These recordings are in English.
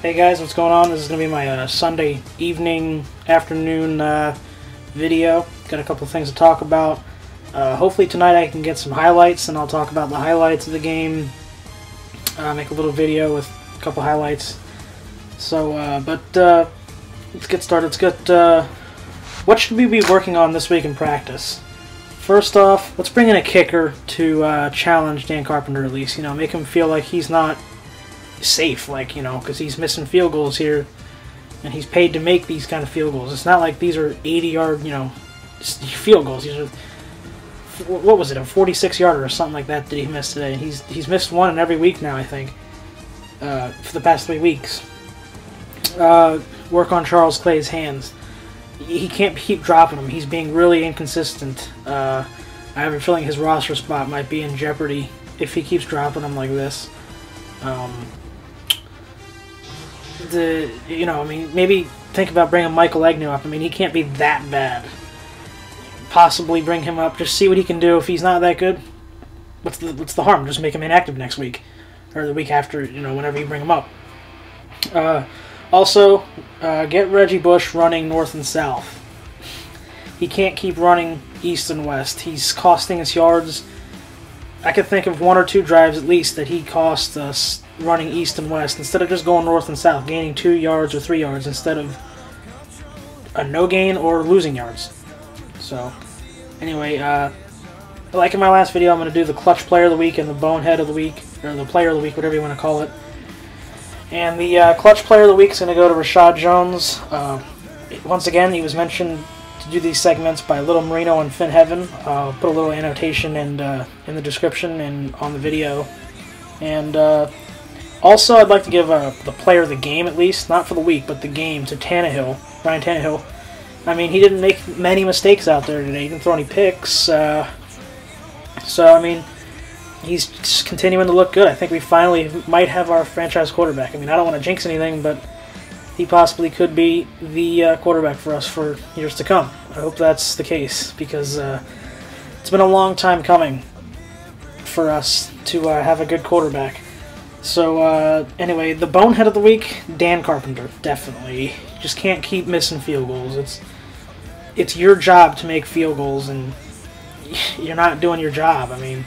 Hey guys, what's going on? This is going to be my Sunday evening, afternoon video. Got a couple of things to talk about. Hopefully tonight I can get some highlights, and I'll talk about the highlights of the game. Make a little video with a couple highlights. So, let's get started. Let's get, what should we be working on this week in practice? First off, let's bring in a kicker to challenge Dan Carpenter at least. You know, make him feel like he's not safe, like, you know, because he's missing field goals here, and he's paid to make these kind of field goals. It's not like these are 80-yard, you know, field goals. These are, what was it, a 46-yarder or something like that he missed today. He's missed one in every week now, I think, for the past 3 weeks. Work on Charles Clay's hands. He can't keep dropping them. He's being really inconsistent. I have a feeling his roster spot might be in jeopardy if he keeps dropping them like this. You know, I mean, maybe think about bringing Michael Agnew up. I mean, he can't be that bad. Possibly bring him up, just see what he can do. If he's not that good, what's the harm? Just make him inactive next week, or the week after, you know, whenever you bring him up. Also, get Reggie Bush running north and south. He can't keep running east and west. He's costing us yards. I could think of 1 or 2 drives at least that he cost us running east and west, instead of just going north and south, gaining 2 yards or 3 yards instead of a no gain or losing yards. So, anyway, like in my last video, I'm going to do the clutch player of the week and the bonehead of the week, or the player of the week, whatever you want to call it. And the clutch player of the week is going to go to Rashad Jones. Once again, he was mentioned to do these segments by Littlemarino and Finheaven. I'll put a little annotation in the description and on the video. And also, I'd like to give the player of the game, at least, not for the week, but the game, to Ryan Tannehill. I mean, he didn't make many mistakes out there today. He didn't throw any picks. So, I mean, he's just continuing to look good. I think we finally might have our franchise quarterback. I mean, I don't want to jinx anything, but he possibly could be the quarterback for us for years to come. I hope that's the case, because it's been a long time coming for us to have a good quarterback. So, anyway, the bonehead of the week, Dan Carpenter, definitely. You just can't keep missing field goals. It's your job to make field goals, and you're not doing your job. I mean,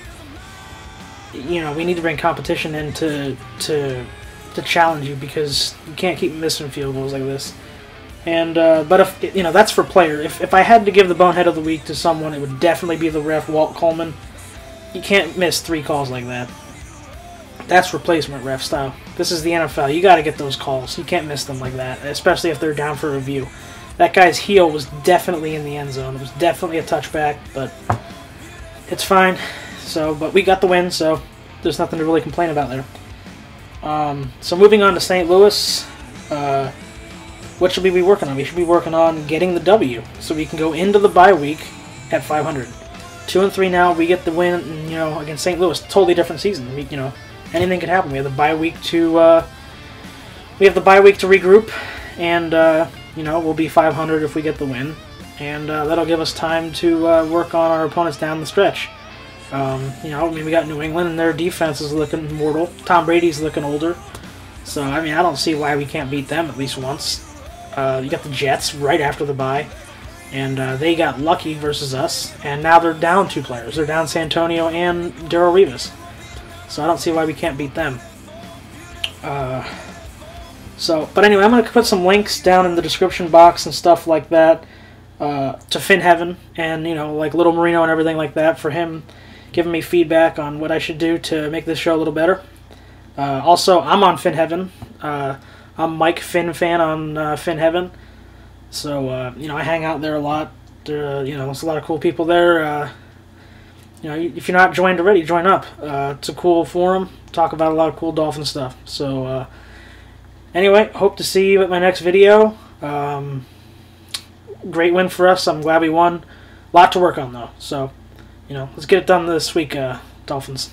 you know, we need to bring competition in to challenge you, because you can't keep missing field goals like this. And but if, you know, that's for player. If I had to give the bonehead of the week to someone, it would definitely be the ref, Walt Coleman. You can't miss 3 calls like that. That's replacement ref style. This is the NFL. You got to get those calls. You can't miss them like that, especially if they're down for review. That guy's heel was definitely in the end zone. It was definitely a touchback, but it's fine. So, but we got the win, so there's nothing to really complain about there. So moving on to St. Louis, what should we be working on? We should be working on getting the W, so we can go into the bye week at 500. 2-3 now. We get the win, you know, against St. Louis. Totally different season. You know, anything could happen. We have the bye week to regroup, and you know, we'll be 500 if we get the win, and that'll give us time to work on our opponents down the stretch. You know, I mean, we got New England, and their defense is looking mortal. Tom Brady's looking older, so I mean, I don't see why we can't beat them at least once. You got the Jets right after the bye, and they got lucky versus us, and now they're down 2 players. They're down Santonio and Darrelle Revis, so I don't see why we can't beat them. But anyway, I'm going to put some links down in the description box and stuff like that to Finheaven, and, you know, like Littlemarino and everything like that, for him giving me feedback on what I should do to make this show a little better. Also, I'm on Finheaven. I'm Mike Fan on Finheaven. So, you know, I hang out there a lot. You know, there's a lot of cool people there. You know, if you're not joined already, join up. It's a cool forum. Talk about a lot of cool Dolphin stuff. So, anyway, hope to see you at my next video. Great win for us. I'm glad we won. A lot to work on, though. So, you know, let's get it done this week, Dolphins.